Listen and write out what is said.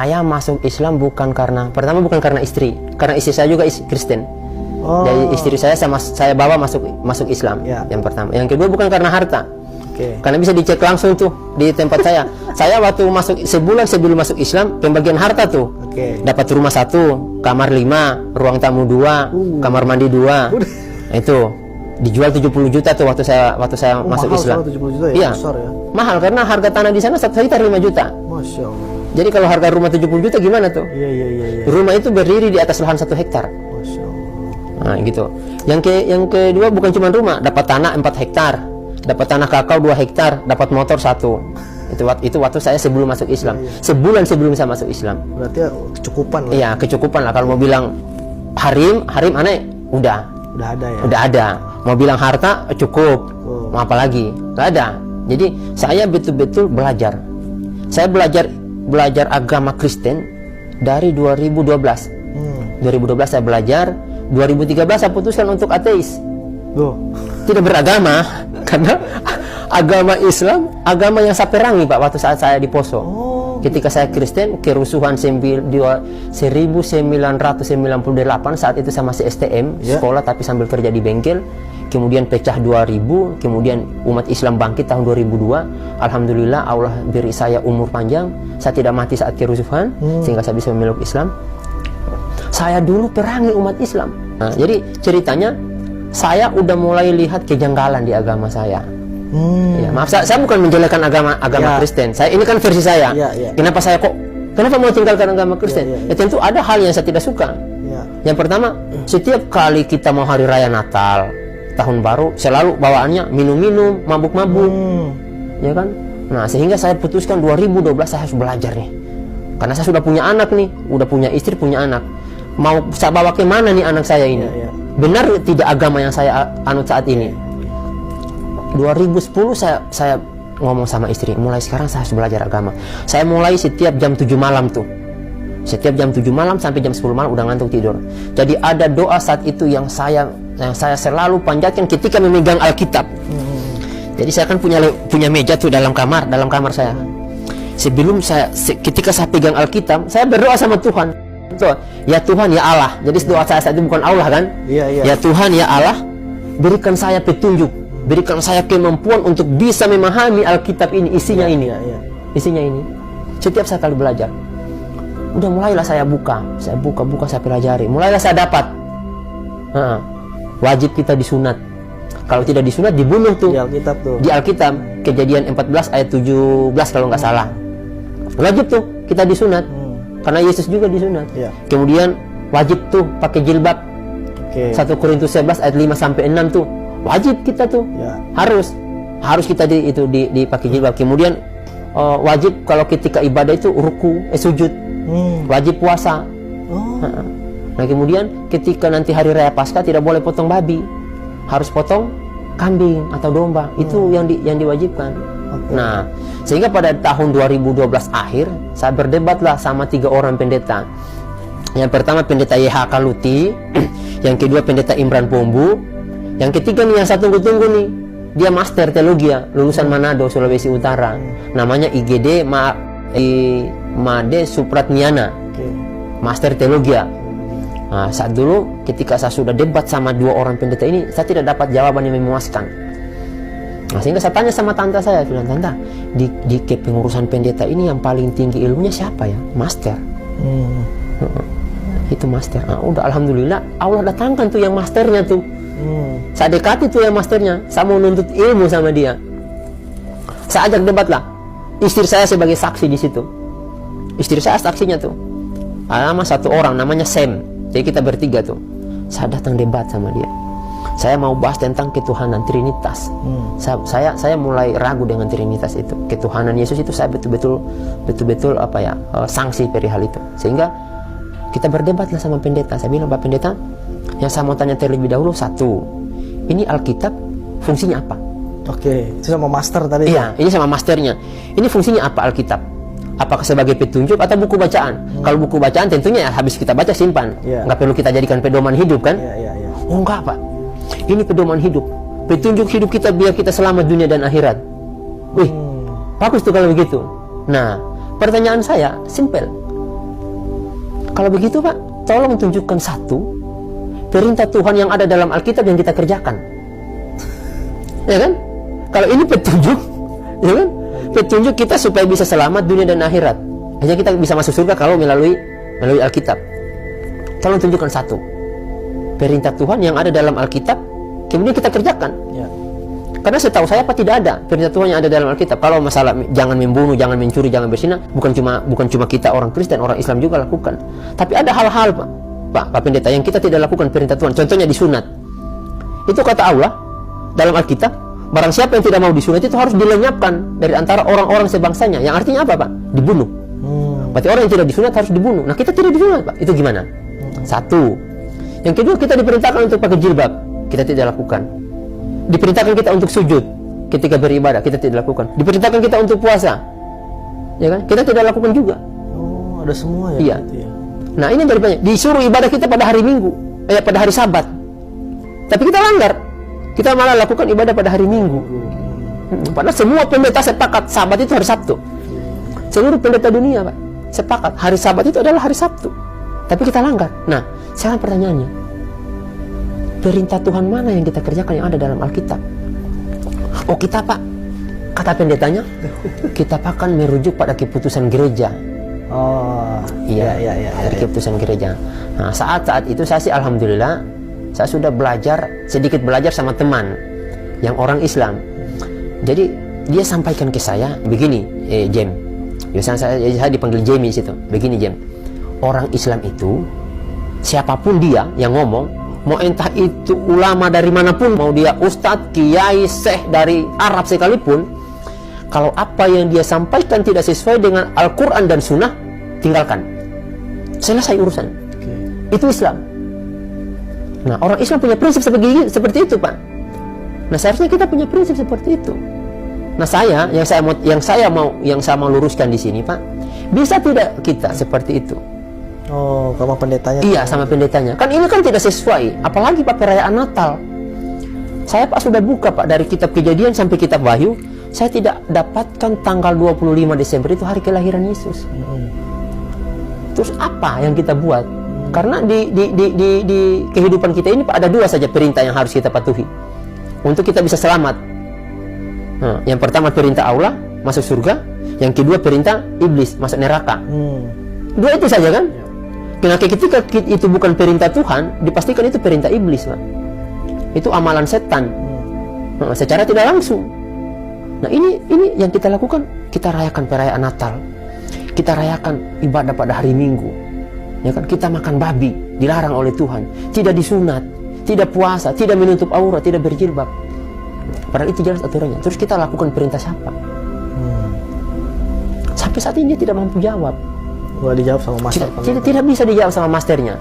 Saya masuk Islam bukan karena, pertama bukan karena istri saya juga Kristen. Jadi istri saya bawa masuk Islam. Yang pertama. Yang kedua bukan karena harta. Karena bisa dicek langsung tuh di tempat saya. Saya waktu sebulan sebelum masuk Islam, pembagian harta tuh. Dapat rumah 1, kamar 5, ruang tamu 2, kamar mandi 2. Itu dijual 70 juta tuh waktu saya masuk Islam. 70 juta ya? Iya. Besar ya? Mahal karena harga tanah di sana 1 hektar 5 juta. Masya Allah. Jadi kalau harga rumah 70 juta gimana tuh? Iya. Rumah itu berdiri di atas lahan 1 hektar. Masya Allah. Nah gitu. Yang kedua bukan cuma rumah, dapat tanah 4 hektar. Dapat tanah kakao 2 hektar, dapat motor 1. Itu waktu saya sebelum masuk Islam. Sebulan sebelum saya masuk Islam. Berarti ya kecukupan lah. Iya, kecukupan lah. Kalau mau bilang harim aneh udah ada ya. Udah ada. Mau bilang harta cukup. Mau apa lagi? Nggak ada. Jadi saya betul-betul belajar. Saya belajar agama Kristen dari 2012. 2012 saya belajar. 2013 saya putuskan untuk ateis. Tidak beragama karena agama Islam agama yang saya perangi Pak waktu saat saya di Poso. Ketika saya Kristen, kerusuhan 1998 saat itu saya masih STM sekolah tapi sambil kerja di bengkel. Kemudian pecah 2000, kemudian umat Islam bangkit tahun 2002. Alhamdulillah Allah beri saya umur panjang, saya tidak mati saat kerusuhan sehingga saya bisa memeluk Islam. Saya dulu perangi umat Islam. Nah, jadi ceritanya saya udah mulai lihat kejanggalan di agama saya. Ya, maaf, saya bukan menjelekkan agama Kristen. Ini kan versi saya. Kenapa mau tinggalkan agama Kristen? Ya tentu ada hal yang saya tidak suka. Yang pertama, setiap kali kita mau hari raya Natal, tahun baru, selalu bawaannya minum-minum, mabuk-mabuk. Ya kan? Nah, sehingga saya putuskan 2012 saya harus belajar nih. Karena saya sudah punya anak nih, udah punya istri, punya anak. Mau saya bawa ke mana nih anak saya ini? Benar tidak agama yang saya anut saat ini? 2010 saya ngomong sama istri, mulai sekarang saya harus belajar agama. Saya mulai setiap jam 7 malam tuh. Setiap jam 7 malam sampai jam 10 malam udah ngantuk tidur. Jadi ada doa saat itu yang saya selalu panjatkan ketika memegang Alkitab. Jadi saya kan punya meja tuh dalam kamar saya. Sebelum ketika saya pegang Alkitab, saya berdoa sama Tuhan. Ya Tuhan ya Allah. Jadi doa saya saat itu bukan Allah kan? Ya Tuhan ya Allah, berikan saya petunjuk, berikan saya kemampuan untuk bisa memahami Alkitab ini, isinya ini. Setiap saya kali belajar, udah mulailah saya buka, saya pelajari. Mulailah saya dapat. Wajib kita disunat. Kalau tidak disunat dibunuh tuh. Di Alkitab, Kejadian 14 ayat 17 kalau nggak salah. Wajib tuh kita disunat. Karena Yesus juga disunat. Kemudian wajib tuh pakai jilbab. 1 Korintus 11 ayat 5 sampai 6 tuh. Wajib kita tuh. Harus kita dipakai jilbab. Kemudian wajib kalau ketika ibadah itu ruku, sujud. Wajib puasa. Nah, kemudian ketika nanti hari raya Paskah tidak boleh potong babi. Harus potong kambing atau domba. Itu yang diwajibkan. Nah, sehingga pada tahun 2012 akhir saya berdebatlah sama 3 orang pendeta. Yang pertama pendeta YHK Luti, yang kedua pendeta Imran Pombu, yang ketiga nih yang saya tunggu-tunggu nih, dia master teologi lulusan Manado, Sulawesi Utara, namanya IGD Made Supratniana, master teologi. Nah, saat dulu ketika saya sudah debat sama 2 orang pendeta ini, saya tidak dapat jawaban yang memuaskan. Nah, sehingga saya tanya sama tante saya, bilang, "Tante, di kepengurusan pendeta ini yang paling tinggi ilmunya siapa ya?" Master. Itu master. Nah, udah alhamdulillah Allah datangkan tuh yang masternya tuh. Saya dekati tuh yang masternya. Saya mau nuntut ilmu sama dia. Saya ajak debat lah. Istri saya sebagai saksi di situ. Istri saya saksinya tuh. Sama 1 orang namanya Sam. Jadi kita bertiga tuh. Saya datang debat sama dia. Saya mau bahas tentang ketuhanan Trinitas. Saya mulai ragu dengan Trinitas itu. Ketuhanan Yesus itu saya betul-betul sanksi perihal itu. Sehingga kita berdebatlah sama pendeta. Saya bilang, "Pak Pendeta, yang saya mau tanya terlebih dahulu, 1, ini Alkitab fungsinya apa?" Itu sama master tadi. Iya, ini sama masternya. Ini fungsinya apa Alkitab? Apakah sebagai petunjuk atau buku bacaan? Kalau buku bacaan tentunya habis kita baca simpan. Nggak perlu kita jadikan pedoman hidup kan? Oh enggak Pak, ini pedoman hidup, petunjuk hidup kita biar kita selamat dunia dan akhirat. Wih, bagus tuh kalau begitu. Nah, pertanyaan saya simpel. Kalau begitu Pak, tolong tunjukkan satu perintah Tuhan yang ada dalam Alkitab yang kita kerjakan. Ya kan? Kalau ini petunjuk, ya kan? Petunjuk kita supaya bisa selamat dunia dan akhirat. Hanya kita bisa masuk surga kalau melalui Alkitab. Tolong tunjukkan satu perintah Tuhan yang ada dalam Alkitab, kemudian kita kerjakan. Ya. Karena setahu saya Pak, tidak ada perintah Tuhan yang ada dalam Alkitab. Kalau masalah jangan membunuh, jangan mencuri, jangan berzina, bukan cuma kita orang Kristen, orang Islam juga lakukan. Tapi ada hal-hal Pak Pendeta yang kita tidak lakukan perintah Tuhan. Contohnya disunat. Itu kata Allah dalam Alkitab, barang siapa yang tidak mau disunat itu harus dilenyapkan dari antara orang-orang sebangsanya. Yang artinya apa Pak? Dibunuh. Berarti orang yang tidak disunat harus dibunuh. Nah, kita tidak disunat Pak. Itu gimana? Satu. Yang kedua, kita diperintahkan untuk pakai jilbab. Kita tidak lakukan. Diperintahkan kita untuk sujud ketika beribadah, kita tidak lakukan. Diperintahkan kita untuk puasa, ya kan? Kita tidak lakukan juga. Oh, ada semua ya? Iya. Gitu ya. Nah, ini dari banyak. Disuruh ibadah kita pada hari Minggu, pada hari Sabat. Tapi kita langgar. Kita malah lakukan ibadah pada hari Minggu. Padahal semua pendeta sepakat Sabat itu hari Sabtu. Seluruh pendeta dunia Pak sepakat hari Sabat itu adalah hari Sabtu. Tapi kita langgar. Nah, sekarang pertanyaannya, perintah Tuhan mana yang kita kerjakan yang ada dalam Alkitab? Oh, kita Pak, kata pendetanya, kita akan merujuk pada keputusan gereja. Oh, iya. Keputusan gereja. Nah, saat itu saya sih alhamdulillah, saya sudah sedikit belajar sama teman yang orang Islam. Jadi dia sampaikan ke saya begini, Jem. Biasanya saya dipanggil Jamie situ. Begini Jem, orang Islam itu siapapun dia yang ngomong, mau entah itu ulama dari manapun, mau dia ustadz, kiai, syekh dari Arab sekalipun, kalau apa yang dia sampaikan tidak sesuai dengan Al-Quran dan Sunnah, tinggalkan. Selesai urusan. Itu Islam. Nah, orang Islam punya prinsip seperti itu Pak. Nah, seharusnya kita punya prinsip seperti itu. Nah, yang saya mau luruskan di sini Pak, bisa tidak kita seperti itu? Oh, sama pendetanya? Iya, sama pendetanya. Kan ini kan tidak sesuai. Apalagi Pak perayaan Natal. Saya Pak sudah buka Pak dari kitab Kejadian sampai kitab Wahyu. Saya tidak dapatkan tanggal 25 Desember itu hari kelahiran Yesus. Terus apa yang kita buat? Karena di kehidupan kita ini Pak ada dua saja perintah yang harus kita patuhi untuk kita bisa selamat. Nah, yang pertama perintah Allah masuk surga, yang kedua perintah iblis masuk neraka. Dua itu saja kan? Karena ketika itu bukan perintah Tuhan, dipastikan itu perintah iblis Pak. Itu amalan setan. Nah, secara tidak langsung. Nah, ini yang kita lakukan. Kita rayakan perayaan Natal, kita rayakan ibadah pada hari Minggu, ya kan? Kita makan babi, dilarang oleh Tuhan, tidak disunat, tidak puasa, tidak menutup aurat, tidak berjilbab. Padahal itu jelas aturannya. Terus kita lakukan perintah siapa? Sampai saat ini dia tidak mampu jawab. Nggak dijawab sama master. Tidak bisa dijawab sama masternya.